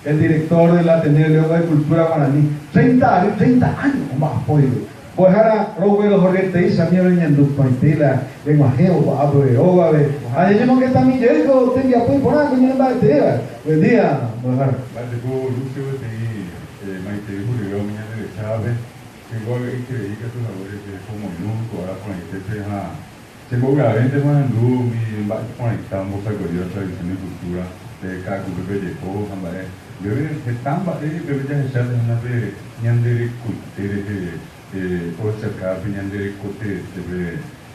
El director del Ateneo de León de Cultura Guaraní, 30 años más apoyo. Pues ahora, Roberto Jorge te dice a mí, en tu paitela, en Majeo, abre, óvave. Ahí tenemos que también yo tengo apoyo por algo, no va a tener. Buen día, pues ahora. Lucio, Maite, Julio, mañana de Chávez, tengo que creer que tus labores como nunca, ahora con el que tengo gravamente más en luz, mi conectamos a la tradición y cultura de cada cultura de todo, jamás. Yo están bastante, pero ya se sabe una vez, ñandere cultere, o cerca, ñandere cote,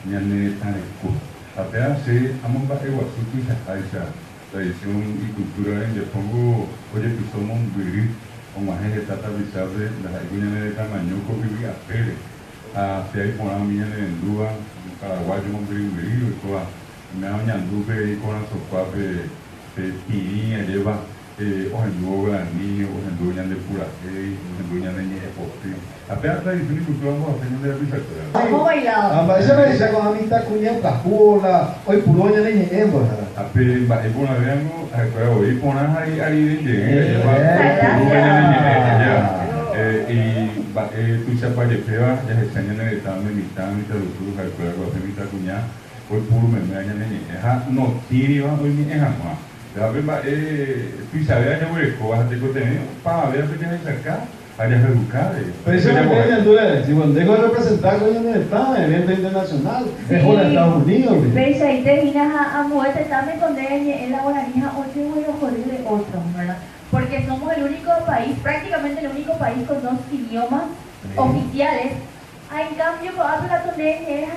ñandere tan escu. Apenas se amon ba ewa suki esa tradición y cultura en Japón, oye que somos un viri, o más gente trata de saber, las algunas de tamaño que vivía Pérez. Se hay por la mía en Dúa, Paraguayo, un viri, y toda, me han ñandupe y con la sopa de tirinha, lleva. Ojendu Guaraní, Ojendu Ñande Purajey, Ojendu Ñande Ñepote. Apenas tradición y cultura vamos a hacer de la pizza. ¿Cómo bailado? Esa me dice con amita cuña cajuola, hoy puro Ñande Ñembo. Apenas va a ir por la veamos, hoy por la ahí de lleva puro Ñande Ñembo. Y va tu chapa de peba, ya se extrañan el estado de mitad, los turcos, al cual va a mitad cuña, hoy puro me Ñande Ñembo. No, tiriba hoy ni es jamás. La verdad tu sabes ya voy a te contener para ver que tienes acá allá educar pero eso no es en Honduras si cuando dejo de representar con el Estado en evento internacional es por Estados Unidos veis ahí te miras a muerte también con en la guaranija otro voy a joder de otro, ¿verdad? Porque somos el único país, prácticamente el único país con 2 idiomas oficiales. En cambio, habla con es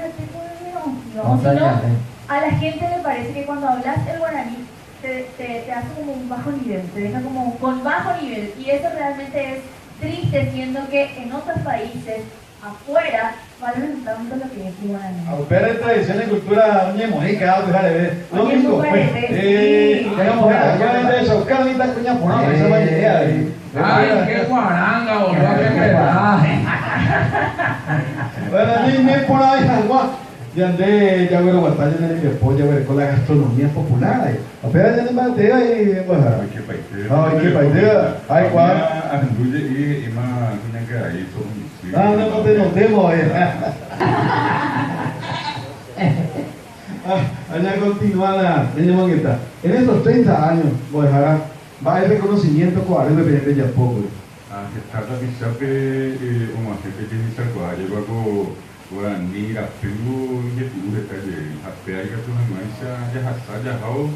a la gente le parece que cuando hablas el guaraní te hace como un bajo nivel, te deja como con bajo nivel, y eso realmente es triste, siendo que en otros países afuera valoran tanto lo que es el guaraní. Pero en tradición y cultura, oye, mojica, dejar de ver. Lo mismo, digamos, de eso, carnita cuña por no, esa va a llegar ahí. Ay, qué guaranga, boludo, qué pedaje. Bueno, ni por ahí, agua. Ya andé, ya veo batalla en el apoyo con la gastronomía popular. Apenas ya no me bateo y pues. Ay, qué paitera. Ay, qué paitera. Ay, cuál. Anduye y más tienen que ahí son. Ah, no te notemos. Allá continúa la mongueta. En estos 30 años, pues va el reconocimiento con el de Yapoco. Que trata de saber, como hacer que tiene esa cosa, lleva algo. Guaraní, Rapingo, e tudo detalhe. A pega tu rancha, já raçar, já rau,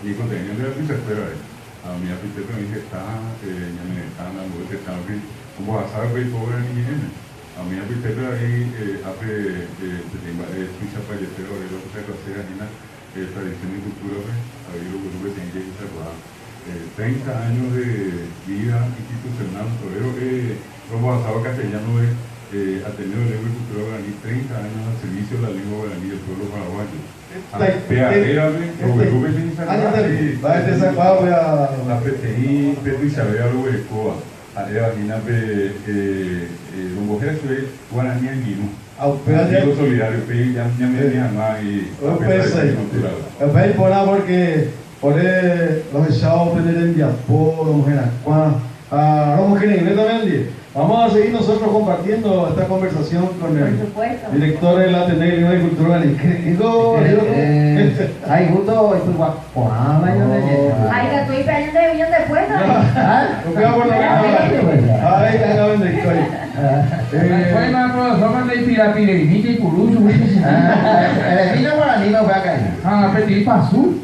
e quando ainda não é pizza, a minha pizza também está, minha está na noite, está bem, como raçar vai por ninguém. A minha pizza aí, a pizza para descer, olha, eu sei que você ainda tradição e cultura, aí eu vou ter que saber. 30 años de vida institucional, pero como pasado castellano Ateneo de Lengua y Cultura Guaraní, 30 años al servicio de la lengua guaraní del pueblo paraguayo. La PTI, Pedro Isabel Lubecoa, Adevagina Longo Jesús, Guaraní Anguino. Artigo solidario, ya me dejan más y cultural. El país por nada porque por los echados en Diapó, los Genacuán, Romo Genegré también. Vamos a seguir nosotros compartiendo esta conversación con el director del Ateneo de Cultura Guaraní. Ay, justo, esto va por ay, que estoy esperando de millón después, ¿no? Ay, acaban de historia. Después más profesor de Pirapirinita y Purucho. El vino guaraní me voy a caer. Ah, pedir pasú.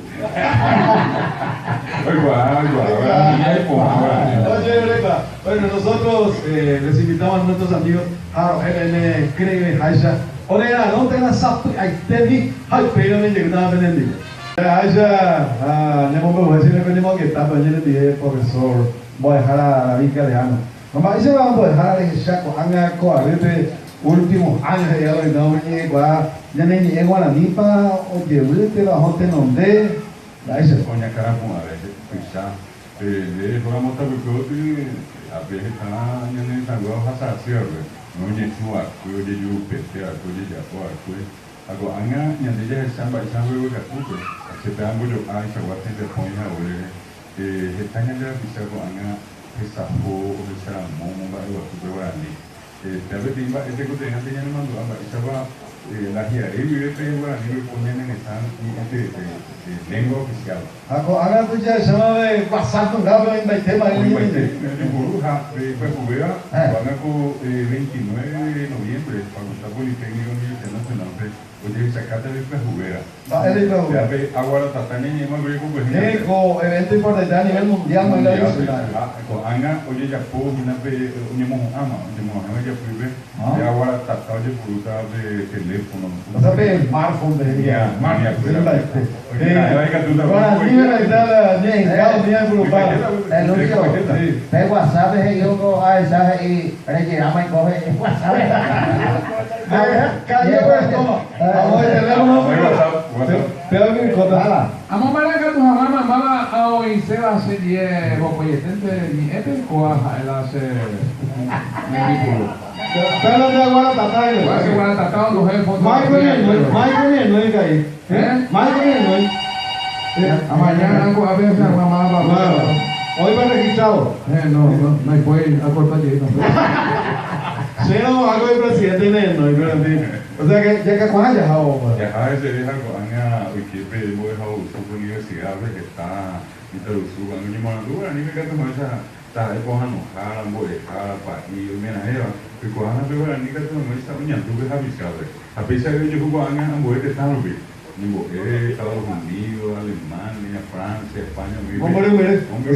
Bueno, nosotros les invitamos a nuestros amigos a LN Creve Haisha. Olha, não tem na sapo, aí teve, aí pega nem chega na vendendo. Haisha, ne momento vai ser que que tá banhando de professor, vai dejar a vica de ano. Mas isso vamos dejar de chaco, anga com a rede últimos años de hoy no llegó ya me llegó a la nipa o que usted la gente no de Aí você põe a cara com a vez, pensar, ele foi a montar o outro e a vez está nem agora passar assim, não é só a coisa de o PT, a coisa de agora, a coisa Algo anga ñandilla de samba y samba de cacupe. Se te han vuelto a esa guata de poña o se están en la pizza con anga esa po o esa momo va a cacupe guarani. Tal vez timba este que te han tenido mando amba esa va la giare vive pe guarani lo ponían en esa lengua oficial. Ako anga tu ya sama de pasar tu grado en el tema Hoy va a de ser Buruja de Juguera, van a 29 de noviembre, cuando está Politécnico Nacional, oye, sacate de Juguera. Ya ve, ahora Tatania y Emma Griego, pues. Eco, evento importante a nivel mundial, no la nacional. Anga, oye, ya puedo, una vez, unimos ama, ya fui, ya ahora Tatao de Puruta de teléfono. O sea, el smartphone de ya, Pe WhatsApp es yo con mensaje y llama y coge WhatsApp. Amo maranga tu mamá mama au y se va a hacer die bocoyetente ni este coaja el hace Pero de agora tatá ele. Vai agora tatá no refoto. Mais aí. Mais amanhã não a ver essa mamá. Hoy va registrado. No puede acortar directo. Si no, algo de presidente no, o sea que ya que cuando ya ya se deja con una equipe de su universidad que está introducido cuando yo me lo ni me quedo con esa está de cojano cara boe cara pa y mira era que cojana pero ni que tú me está uñando que es avisado a pesar de que yo con una boe que está lo bien ni boe Estados Unidos Alemania Francia España o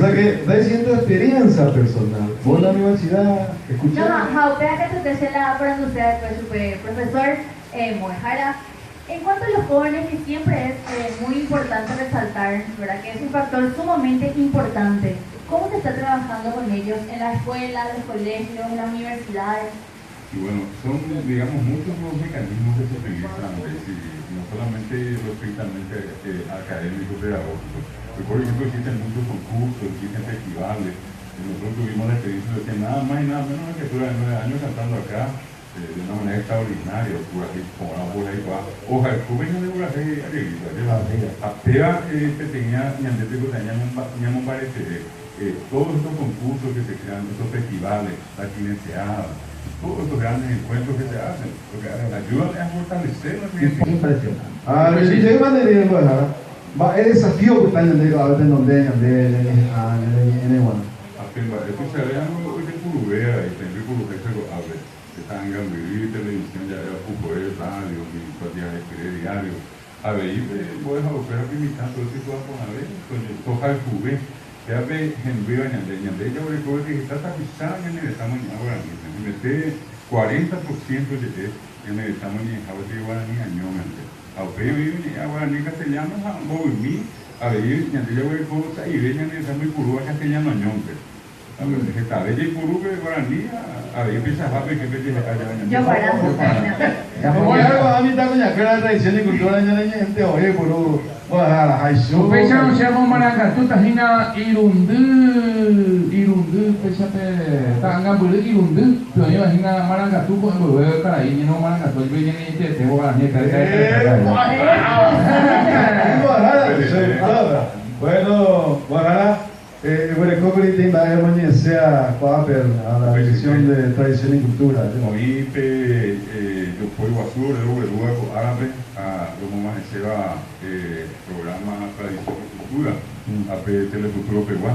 sea que está diciendo experiencia personal por la universidad escuchar no vea que tu tercera la para usted profesor Mojara. En cuanto a los jóvenes, que siempre es muy importante resaltar, ¿verdad? Que es un factor sumamente importante. ¿Cómo se está trabajando con ellos en la escuela, en los colegios, en las universidades? Y bueno, son, digamos, muchos los mecanismos que se utilizan, no solamente lo estrictamente académicos, pedagógicos. Por ejemplo, existen muchos concursos, existen festivales. Nosotros tuvimos la experiencia de que nada más y nada menos que estuve 9 años cantando acá. De una manera extraordinaria, por ahí va. Ojalá, tú vengas de Buraje, Apea tenía, ñandete que teníamos parecer, todos estos concursos que se crean, estos festivales, la quineseada, todos estos grandes encuentros que se hacen, porque ayudan a fortalecer la ciencia. Impresionante. Yo iba a decir, el desafío que están en a veces donde en el bueno. Esto se ve algo de Purubea y también Purubea se lo abre. Están en televisión, ya era fútbol, radio, días de diario. A ver, voy a buscar a imitar todo tipo de cosas, a ver, con el toja de jugué. Ya ve, en vivo, ñande, ya voy a coger que está tapizada en el tamaño ahora mismo. Me mete 40% de en el tamaño de Java de Guaraní añómente. A ver, Guaraní castellano, a Bobimí, a ver, ñande, ya voy a coger y ve, ñande, está muy puro castellano añómente. A ver, está de Purú, Guaraní, a ver, empieza a ver que me allá. Yo Como algo a mí también ya que la tradición y cultura ya la gente oye Purú, la Haishu. Pensamos se llama maranga, tú tajina irundu, pensate, tanga bulu irundu, tú imagina maranga tú con bulu cara y no maranga tú viene te voy a Bueno, Guadalajara, Huerecocri va a mañana a la Dirección de Tradición y Cultura. Hoy yo fui Guasur, luego árabe, como más programa Tradición y Cultura, a Telefuturo Peguá,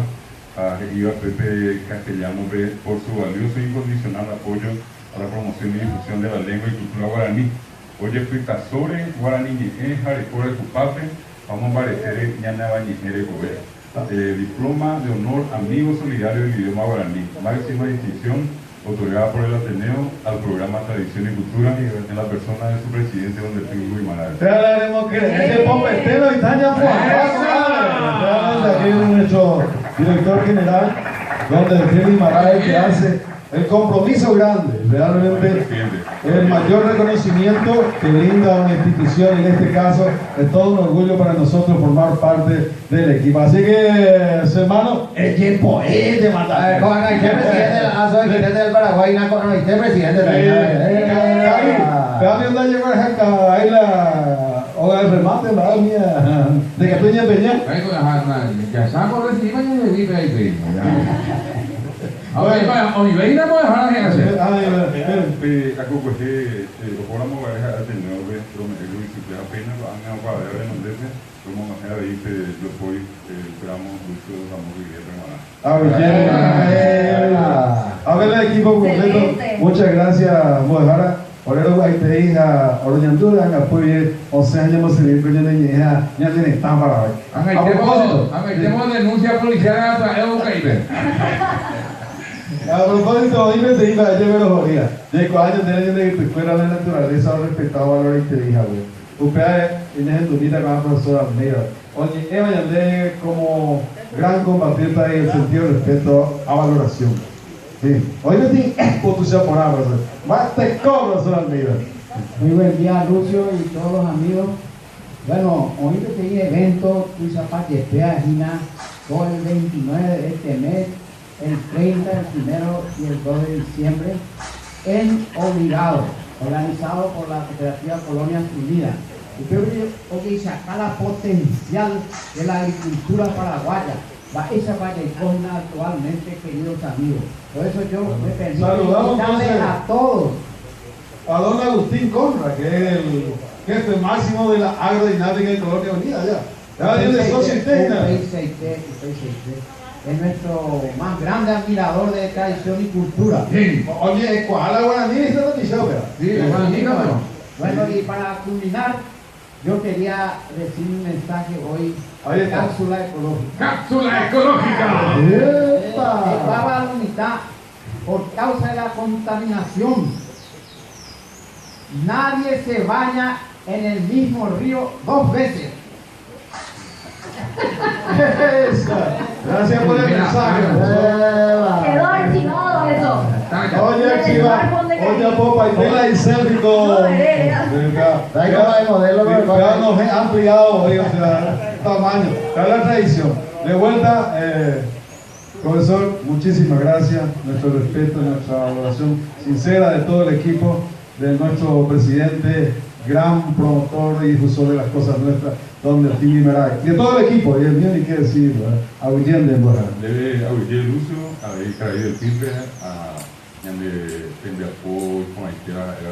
iba Pepe Castellano por su valioso e incondicional apoyo a la promoción y difusión de la lengua y cultura guaraní. Oye, fui Tasore, Guaraní, Jarecore, Cupape, vamos a parecer Ñana Bañijere Gobea. Diploma de honor amigo solidario del idioma guaraní, máxima distinción otorgada por el Ateneo al programa Tradición y Cultura en la persona de su presidente, don Delfín Guimaraes. Te hablaremos que este popetero y Tania aquí nuestro director general, don Delfín Guimaraes, que hace el compromiso grande, realmente el mayor reconocimiento que brinda una institución, en este caso, es todo un orgullo para nosotros formar parte del equipo. Así que, hermano, el tiempo es de matar. Presidente del Paraguay, usted presidente Pero anda a llevar acá, ahí la, o el remate, la mía, de que Peña Peña. Ya sabemos recibir mañana de vida y primo. Oliveira no dejará de hacer. Aku kuhe orang mau ada tengah we from every super pena anga pa ada mandese como era ahí yo fui gramo justo vamos a vivir A ver el equipo completo. Muchas gracias, Mojara. Orero ahí te hija, Oroñandura, apoye, o sea, ya hemos seguido con ella, ya tiene tan para Tenemos denuncia policial a Eucaibe. A propósito, hoy me te iba a llevar los días. De cuando años de que tu escuela de naturaleza respetaba valor y te dije, güey. Usted en esa turita con la profesora Almeida. Oye, Eva Yandé como gran compatriota en el sentido de respeto a valoración. Sí. Hoy me tiene exposición por ahora, profesor. Más te cobro, profesora Almeida. Muy buen día, Lucio y todos los amigos. Bueno, hoy me tenía evento, tu zapate Gina, todo el 29 de este mes, el 30, el 1 y el 2 de diciembre, en Obligado, organizado por la Cooperativa Colonias Unidas. Y creo que sacar la potencial de la agricultura paraguaya. Esa vallecona actualmente, queridos amigos. Por eso yo me permito invitarles a todos. A don Agustín Conra, que es el jefe máximo de la agrodinámica de Colonia Unida, ya viene socio interna. Es nuestro más grande admirador de tradición y cultura. Sí. Oye, ¿cuál es Guaraní? ¿Eso es lo que yo, sí, bueno, y para culminar, yo quería decir un mensaje hoy. Cápsula ecológica. ¡Cápsula ecológica! Estaba a la mitad por causa de la contaminación. Nadie se baña en el mismo río 2 veces. Gracias por el mensaje. Quedó archivado eso. Oye, archiva. Oye, popa, y tela y selfie con. Ya nos he ampliado, oye, o sea, tamaño. Es la tradición. De vuelta, profesor, muchísimas gracias. Nuestro respeto, nuestra valoración sincera de todo el equipo, de nuestro presidente, gran promotor y difusor de las cosas nuestras, don Delfín Guimarães, de todo el equipo, y el mío ni qué decir, a Guillén de Embojada. Debe a Guillén Lucio, a traído el timbre, a donde tende apoyo con la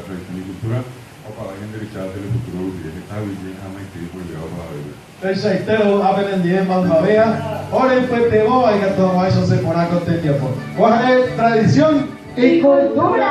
tradición y cultura, o para la gente de Chávez del futuro, y está Guillén jamás que dijo el para beber. El saitero a Benendien Malmavea, ahora el Petebo, hay que tomar eso se pone con tiempo. ¿Cuál es tradición y cultura?